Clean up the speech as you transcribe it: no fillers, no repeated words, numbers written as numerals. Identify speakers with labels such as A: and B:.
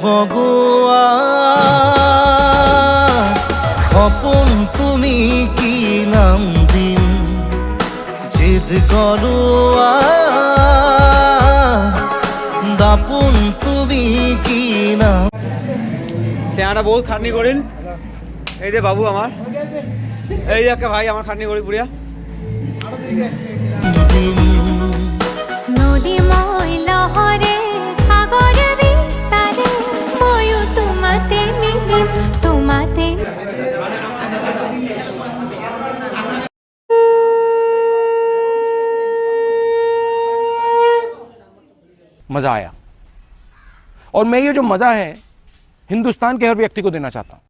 A: মগুয়া খপন তুমি কি নাম দিন জিদ গলুয়া দাপুন তুমি কি নাম।
B: সে একটা বহুত খাটনি করিল। এই যে বাবু আমার, এই যে একটা ভাই আমার খাটনি করি পুরিয়া।
C: নদী মই লহরে সাগর বিসারে ময়ু তোমাতে মিলি তোমাতে।
D: मज़ा आया और मैं ये जो मज़ा है हिंदुस्तान के हर व्यक्ति को देना चाहता हूँ।